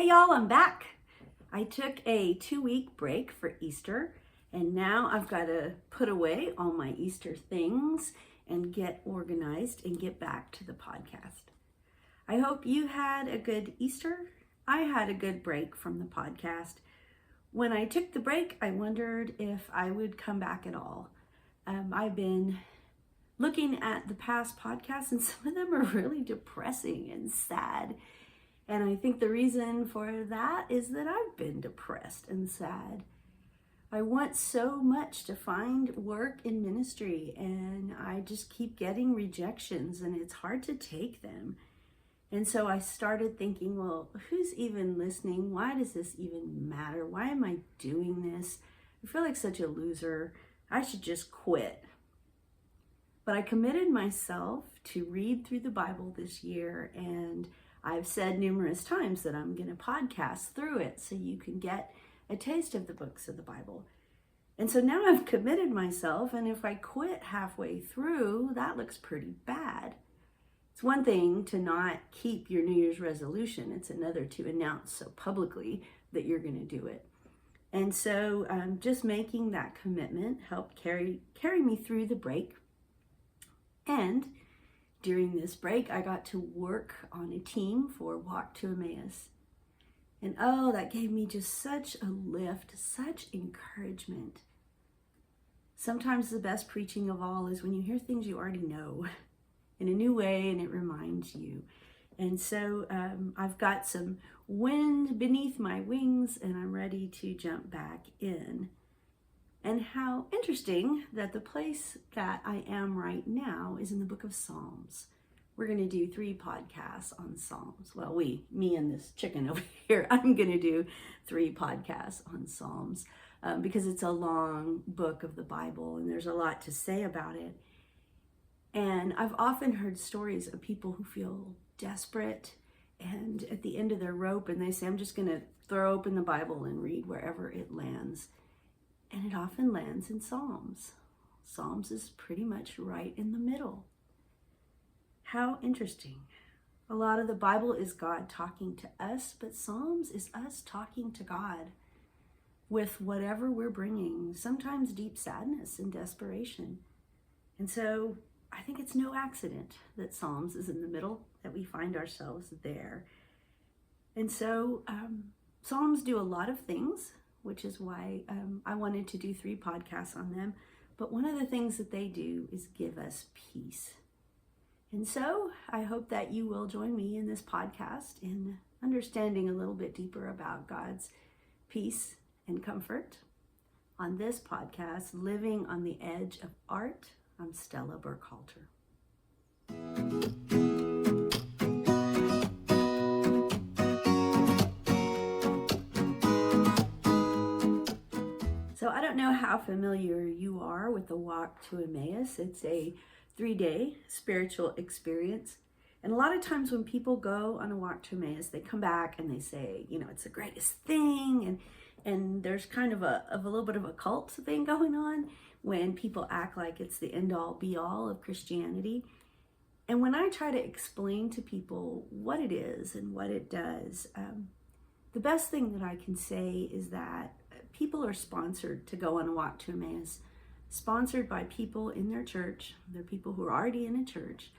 Hey y'all, I'm back. I took a 2-week break for Easter, and now I've got to put away all my Easter things and get organized and get back to the podcast. I hope you had a good Easter. I had a good break from the podcast. When I took the break, I wondered if I would come back at all. I've been looking at the past podcasts, and some of them are really depressing and sad. And I think the reason for that is that I've been depressed and sad. I want so much to find work in ministry, and I just keep getting rejections, and it's hard to take them. And so I started thinking, well, who's even listening? Why does this even matter? Why am I doing this? I feel like such a loser. I should just quit. But I committed myself to read through the Bible this year, and I've said numerous times that I'm going to podcast through it so you can get a taste of the books of the Bible. And so now I've committed myself, and if I quit halfway through, that looks pretty bad. It's one thing to not keep your New Year's resolution. It's another to announce so publicly that you're going to do it. And so just making that commitment helped carry me through the break. And during this break, I got to work on a team for Walk to Emmaus. And oh, that gave me just such a lift, such encouragement. Sometimes the best preaching of all is when you hear things you already know in a new way and it reminds you. And so I've got some wind beneath my wings and I'm ready to jump back in. And how interesting that the place that I am right now is in the book of Psalms. We're going to do 3 podcasts on Psalms. Well, me and this chicken over here, I'm going to do 3 podcasts on Psalms because it's a long book of the Bible and there's a lot to say about it. And I've often heard stories of people who feel desperate and at the end of their rope and they say, I'm just going to throw open the Bible and read wherever it lands. And it often lands in Psalms. Psalms is pretty much right in the middle. How interesting. A lot of the Bible is God talking to us, but Psalms is us talking to God with whatever we're bringing, sometimes deep sadness and desperation. And so I think it's no accident that Psalms is in the middle, that we find ourselves there. And so Psalms do a lot of things, which is why I wanted to do 3 podcasts on them. But one of the things that they do is give us peace. And so I hope that you will join me in this podcast in understanding a little bit deeper about God's peace and comfort. On this podcast, Living on the Edge of Art, I'm Stella Burkhalter. So I don't know how familiar you are with the Walk to Emmaus. It's a 3-day spiritual experience. And a lot of times when people go on a Walk to Emmaus, they come back and they say, it's the greatest thing. And there's kind of a little bit of a cult thing going on when people act like it's the end all be all of Christianity. And when I try to explain to people what it is and what it does, the best thing that I can say is that people are sponsored to go on a Walk to Emmaus, sponsored by people in their church. They're people who are already in a church,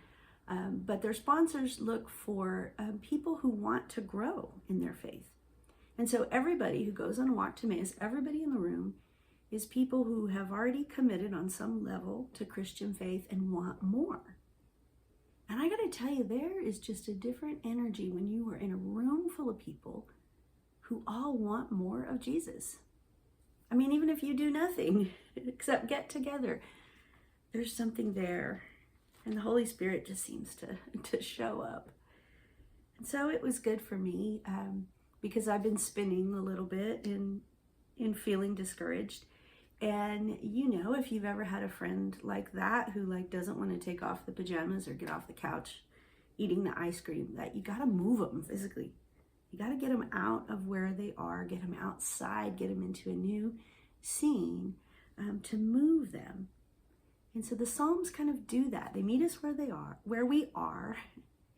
but their sponsors look for people who want to grow in their faith. And so everybody who goes on a Walk to Emmaus, everybody in the room, is people who have already committed on some level to Christian faith and want more. And I got to tell you, there is just a different energy when you are in a room full of people who all want more of Jesus. I mean, even if you do nothing except get together, there's something there. And the Holy Spirit just seems to show up. And so it was good for me because I've been spinning a little bit in feeling discouraged. And if you've ever had a friend like that who doesn't want to take off the pajamas or get off the couch eating the ice cream, that you got to move them physically. You got to get them out of where they are, get them outside, get them into a new scene to move them. And so the Psalms kind of do that. They meet us where we are,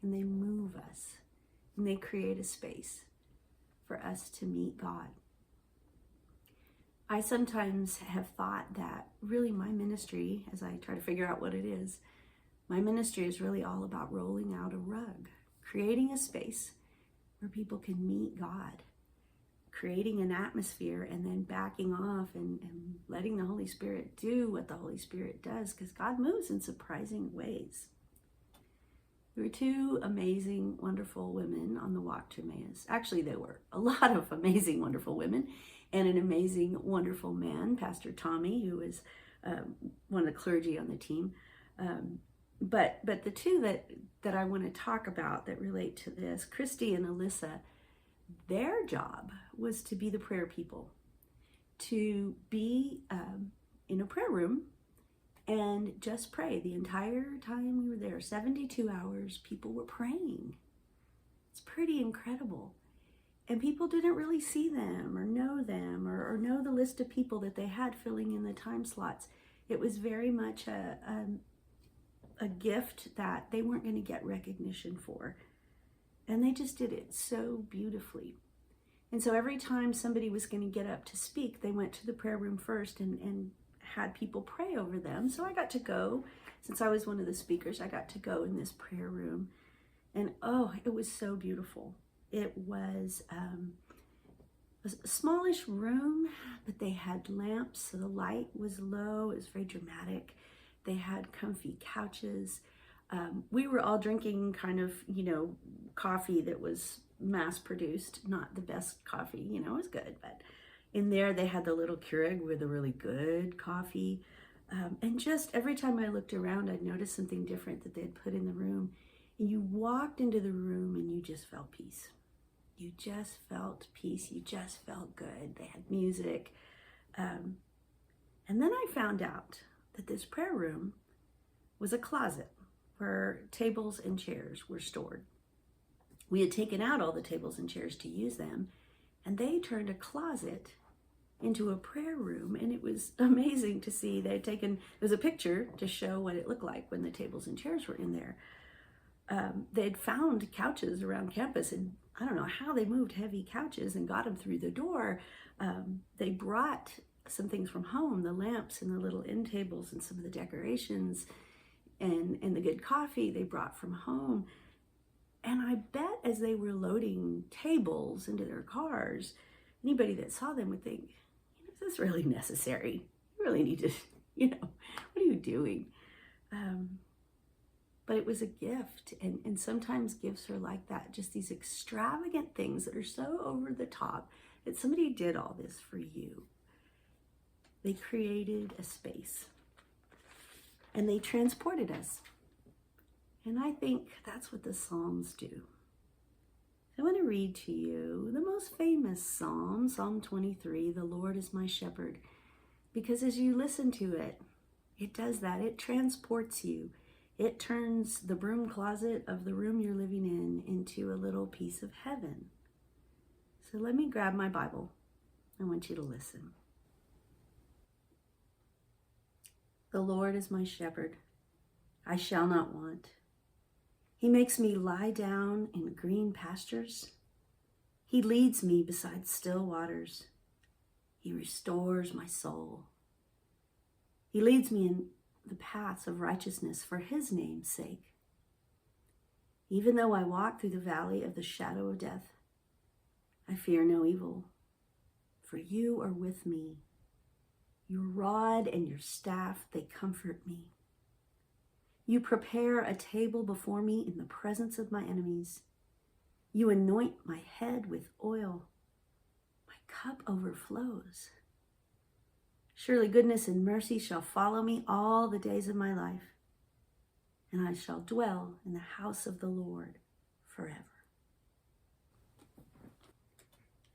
and they move us, and they create a space for us to meet God. I sometimes have thought that really my ministry, as I try to figure out what it is, my ministry is really all about rolling out a rug, creating a space where people can meet God, creating an atmosphere, and then backing off and letting the Holy Spirit do what the Holy Spirit does, because God moves in surprising ways. There were two amazing, wonderful women on the walk to Emmaus. Actually, there were a lot of amazing, wonderful women and an amazing, wonderful man, Pastor Tommy, who was one of the clergy on the team. But the two that I want to talk about that relate to this, Christy and Alyssa, their job was to be the prayer people, to be in a prayer room and just pray. The entire time we were there, 72 hours, people were praying. It's pretty incredible. And people didn't really see them or know them or know the list of people that they had filling in the time slots. It was very much a gift that they weren't going to get recognition for. And they just did it so beautifully. And so every time somebody was going to get up to speak, they went to the prayer room first and had people pray over them. So I got to go, since I was one of the speakers, I got to go in this prayer room. And oh, it was so beautiful. It was a smallish room, but they had lamps, so the light was low. It was very dramatic. They had comfy couches. We were all drinking kind of, coffee that was mass-produced, not the best coffee, it was good, but in there they had the little Keurig with a really good coffee. And just every time I looked around, I'd notice something different that they'd put in the room. And you walked into the room and you just felt peace. You just felt peace. You just felt good. They had music. And then I found out that this prayer room was a closet where tables and chairs were stored. We had taken out all the tables and chairs to use them, and they turned a closet into a prayer room, and it was amazing to see. They'd taken, there was a picture to show what it looked like when the tables and chairs were in there. They'd found couches around campus, and I don't know how they moved heavy couches and got them through the door. They brought some things from home, the lamps and the little end tables and some of the decorations and the good coffee they brought from home. And I bet as they were loading tables into their cars, anybody that saw them would think, is this really necessary? You really need to, what are you doing? But it was a gift. And sometimes gifts are like that, just these extravagant things that are so over the top that somebody did all this for you. They created a space and they transported us. And I think that's what the Psalms do. I want to read to you the most famous Psalm, Psalm 23, "The Lord is my shepherd," because as you listen to it, it does that. It transports you. It turns the broom closet of the room you're living in into a little piece of heaven. So let me grab my Bible. I want you to listen. The Lord is my shepherd. I shall not want. He makes me lie down in green pastures. He leads me beside still waters. He restores my soul. He leads me in the paths of righteousness for his name's sake. Even though I walk through the valley of the shadow of death, I fear no evil, for you are with me. Your rod and your staff, they comfort me. You prepare a table before me in the presence of my enemies. You anoint my head with oil. My cup overflows. Surely goodness and mercy shall follow me all the days of my life, and I shall dwell in the house of the Lord forever.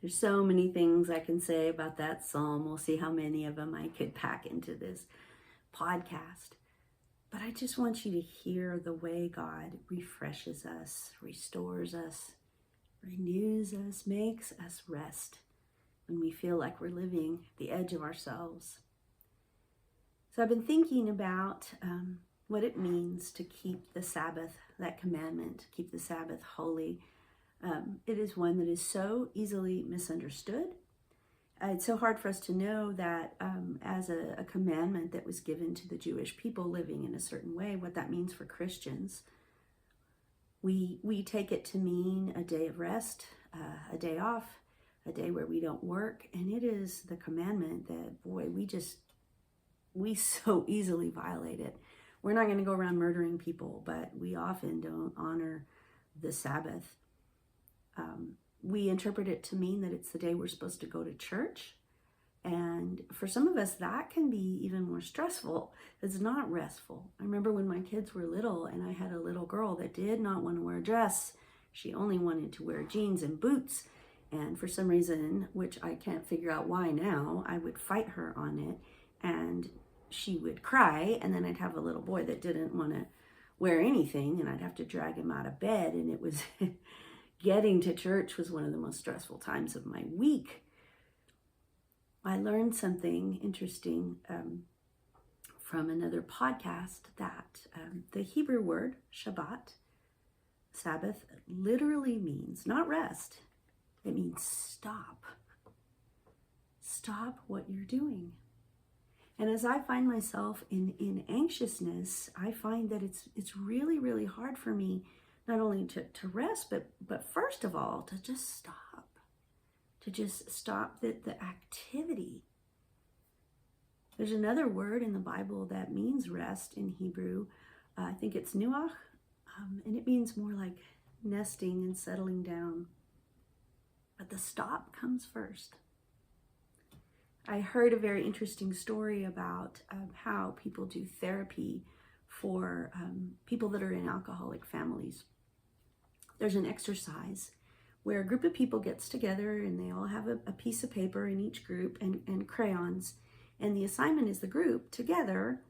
There's so many things I can say about that psalm. We'll see how many of them I could pack into this podcast. But I just want you to hear the way God refreshes us, restores us, renews us, makes us rest when we feel like we're living at the edge of ourselves. So I've been thinking about what it means to keep the Sabbath, that commandment, keep the Sabbath holy. It is one that is so easily misunderstood. It's so hard for us to know that as a commandment that was given to the Jewish people living in a certain way, what that means for Christians. We take it to mean a day of rest, a day off, a day where we don't work. And it is the commandment that, boy, we so easily violate it. We're not going to go around murdering people, but we often don't honor the Sabbath. We interpret it to mean that it's the day we're supposed to go to church. And for some of us, that can be even more stressful. It's not restful. I remember when my kids were little and I had a little girl that did not want to wear a dress. She only wanted to wear jeans and boots. And for some reason, which I can't figure out why now, I would fight her on it. And she would cry. And then I'd have a little boy that didn't want to wear anything. And I'd have to drag him out of bed. And it was... Getting to church was one of the most stressful times of my week. I learned something interesting from another podcast that the Hebrew word Shabbat, Sabbath, literally means not rest. It means stop. Stop what you're doing. And as I find myself in anxiousness, I find that it's really, really hard for me not only to rest, but first of all, to just stop. To just stop the activity. There's another word in the Bible that means rest in Hebrew. I think it's nuach, and it means more like nesting and settling down. But the stop comes first. I heard a very interesting story about how people do therapy for people that are in alcoholic families. There's an exercise where a group of people gets together and they all have a piece of paper in each group and crayons. And the assignment is the group together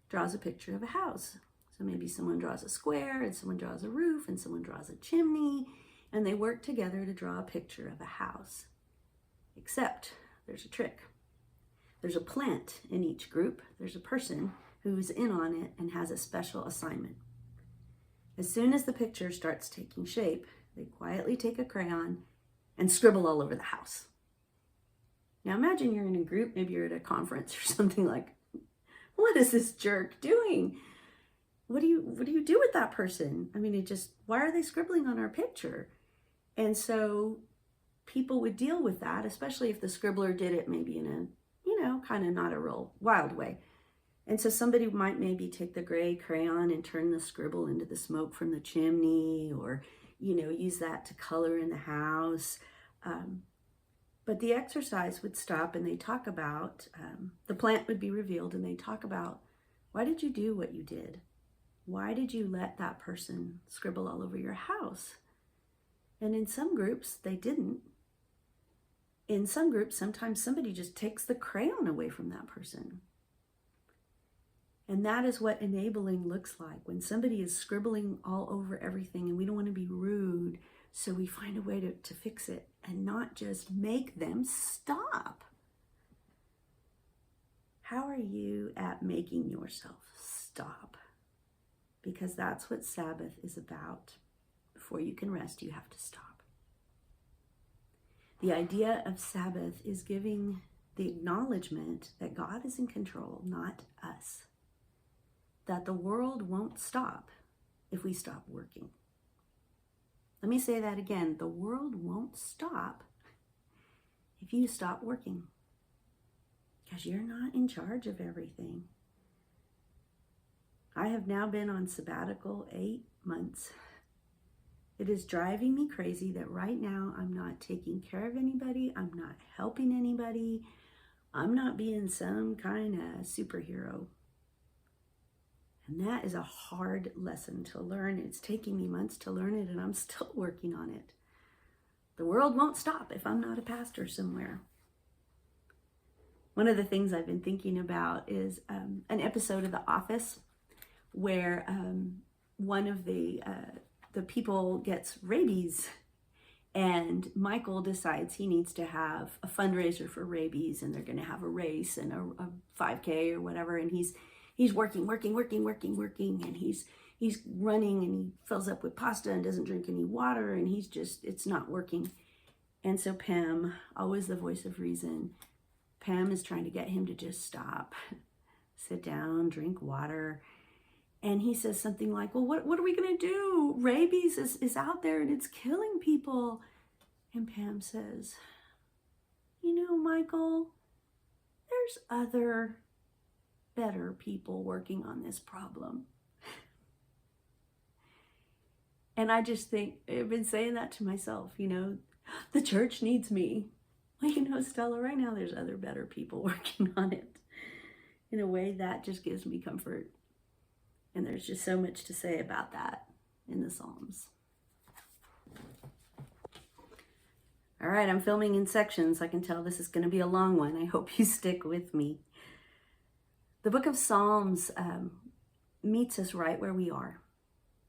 draws a picture of a house. So maybe someone draws a square and someone draws a roof and someone draws a chimney, and they work together to draw a picture of a house. Except there's a trick. There's a plant in each group. There's a person who's in on it and has a special assignment. As soon as the picture starts taking shape, they quietly take a crayon and scribble all over the house. Now imagine you're in a group, maybe you're at a conference or something, like, what is this jerk doing? What do you do with that person? I mean, why are they scribbling on our picture? And so people would deal with that, especially if the scribbler did it maybe in a, kind of not a real wild way. And so somebody might maybe take the gray crayon and turn the scribble into the smoke from the chimney, or, use that to color in the house. But the exercise would stop and they talk about, the plant would be revealed, and they talk about, why did you do what you did? Why did you let that person scribble all over your house? And in some groups, they didn't. In some groups, sometimes somebody just takes the crayon away from that person. And that is what enabling looks like, when somebody is scribbling all over everything, and we don't want to be rude, so we find a way to fix it and not just make them stop. How are you at making yourself stop? Because that's what Sabbath is about. Before you can rest, you have to stop. The idea of Sabbath is giving the acknowledgement that God is in control, not us. That the world won't stop if we stop working. Let me say that again. The world won't stop if you stop working. Because you're not in charge of everything. I have now been on sabbatical 8 months. It is driving me crazy that right now I'm not taking care of anybody. I'm not helping anybody. I'm not being some kind of superhero. And that is a hard lesson to learn. It's taking me months to learn it, and I'm still working on it. The world won't stop if I'm not a pastor somewhere. One of the things I've been thinking about is an episode of The Office where one of the people gets rabies, and Michael decides he needs to have a fundraiser for rabies, and they're going to have a race and a 5K or whatever, and he's working, and he's he's running and he fills up with pasta and doesn't drink any water, and it's not working. And so Pam, always the voice of reason, Pam is trying to get him to just stop, sit down, drink water. And he says something like, well, what are we going to do? Rabies is out there and it's killing people. And Pam says, you know, Michael, there's other better people working on this problem. And I just think, I've been saying that to myself, you know, the church needs me. Well, you know, Stella, right now there's other better people working on it. In a way, that just gives me comfort. And there's just so much to say about that in the Psalms. All right, I'm filming in sections. I can tell this is going to be a long one. I hope you stick with me. The book of Psalms meets us right where we are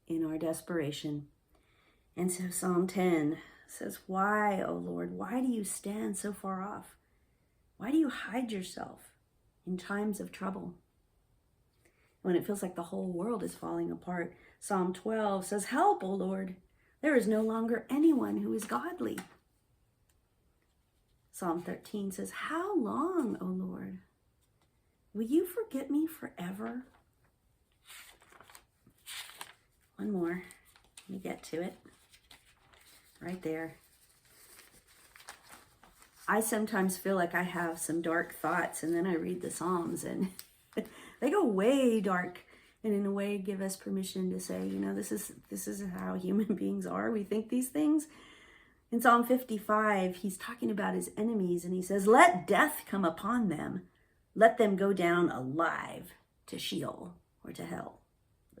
in our desperation. And so Psalm 10 says, why, O Lord, why do you stand so far off? Why do you hide yourself in times of trouble? When it feels like the whole world is falling apart. Psalm 12 says, help, O Lord. There is no longer anyone who is godly. Psalm 13 says, how long, O Lord? Will you forget me forever? One more. Let me get to it. Right there. I sometimes feel like I have some dark thoughts, and then I read the Psalms, and they go way dark, and in a way give us permission to say, you know, this is how human beings are. We think these things. In Psalm 55, he's talking about his enemies, and he says, let death come upon them. Let them go down alive to Sheol or to hell.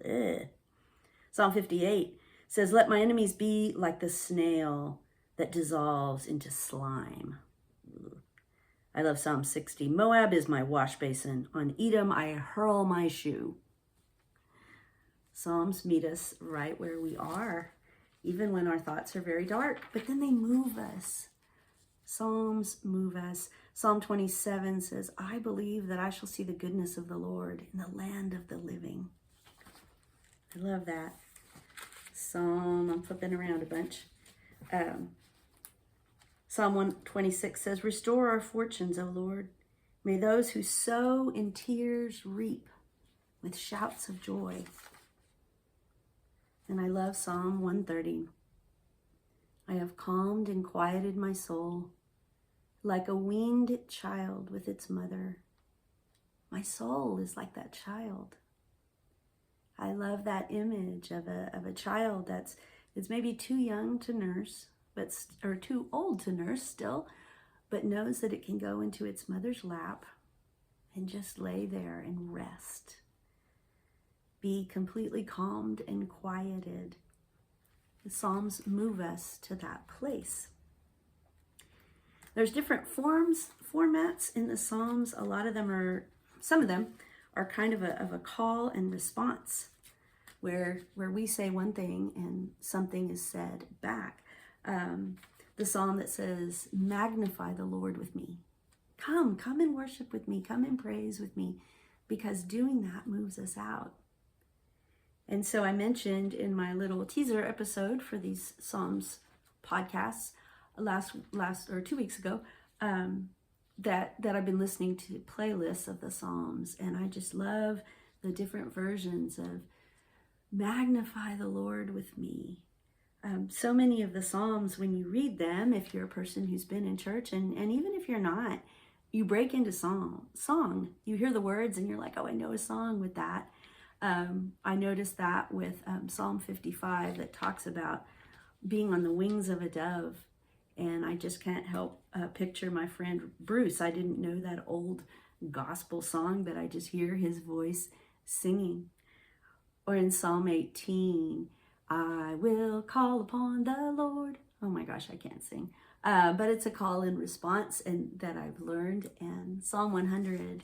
Ugh. Psalm 58 says, let my enemies be like the snail that dissolves into slime. Ugh. I love Psalm 60. Moab is my wash basin. On Edom, I hurl my shoe. Psalms meet us right where we are, even when our thoughts are very dark, but then they move us. Psalms move us. Psalm 27 says, I believe that I shall see the goodness of the Lord in the land of the living. I love that. I'm flipping around a bunch. Psalm 126 says, restore our fortunes, O Lord. May those who sow in tears reap with shouts of joy. And I love Psalm 130. I have calmed and quieted my soul like a weaned child with its mother. My soul is like that child. I love that image of a child that's maybe too young to nurse, or too old to nurse still, but knows that it can go into its mother's lap and just lay there and rest. Be completely calmed and quieted. The Psalms move us to that place. There's different formats in the Psalms. Some of them are kind of a call and response, where we say one thing and something is said back. The psalm that says, magnify the Lord with me. Come and worship with me. Come and praise with me, because doing that moves us out. And so I mentioned in my little teaser episode for these Psalms podcasts last 2 weeks ago, that I've been listening to playlists of the Psalms, and I just love the different versions of magnify the Lord with me. So many of the Psalms, when you read them, if you're a person who's been in church, and even if you're not, you break into song. You hear the words and you're like, oh, I know a song with that. I noticed that with Psalm 55 that talks about being on the wings of a dove. And I just can't help picture my friend Bruce. I didn't know that old gospel song, but I just hear his voice singing. Or in Psalm 18, I will call upon the Lord. Oh my gosh, I can't sing. But it's a call and response and that I've learned. And Psalm 100,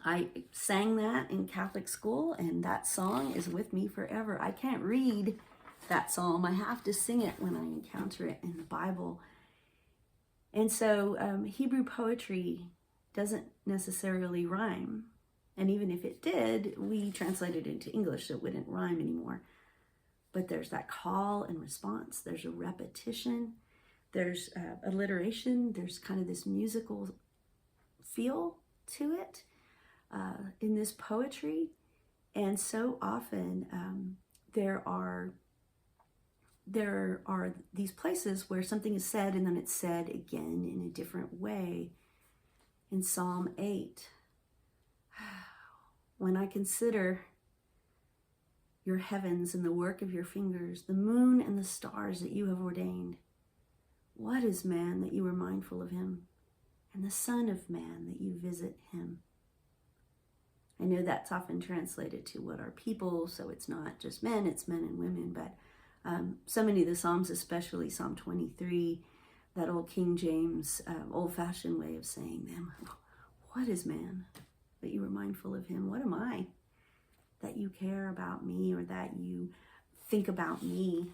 I sang that in Catholic school, and that song is with me forever. I can't read that psalm. I have to sing it when I encounter it in the Bible. And so Hebrew poetry doesn't necessarily rhyme. And even if it did, we translated it into English so it wouldn't rhyme anymore. But there's that call and response. There's a repetition. There's alliteration. There's kind of this musical feel to it in this poetry. And so often there are these places where something is said and then it's said again in a different way. In Psalm 8, when I consider your heavens and the work of your fingers, the moon and the stars that you have ordained, what is man that you are mindful of him, and the son of man that you visit him? I know that's often translated to what are people, so it's not just men, it's men and women, but so many of the Psalms, especially Psalm 23, that old King James, old-fashioned way of saying them. What is man that you are mindful of him? What am I that you care about me, or that you think about me?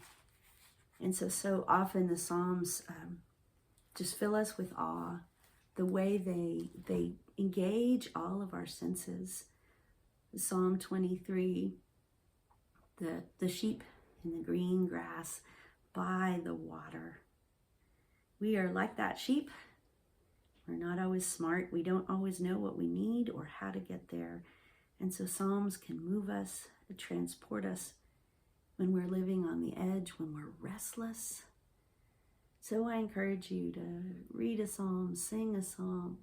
And so often the Psalms just fill us with awe, the way they engage all of our senses. Psalm 23, the sheep in the green grass by the water. We are like that sheep. We're not always smart. We don't always know what we need or how to get there. And so Psalms can move us, transport us when we're living on the edge, when we're restless. So I encourage you to read a psalm, sing a psalm,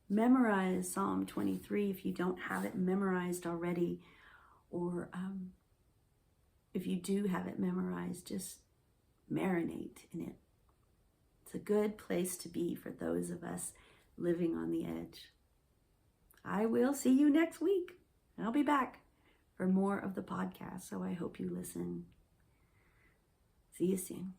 memorize Psalm 23 if you don't have it memorized already, or if you do have it memorized, just marinate in it. It's a good place to be for those of us living on the edge. I will see you next week. I'll be back for more of the podcast, so I hope you listen. See you soon.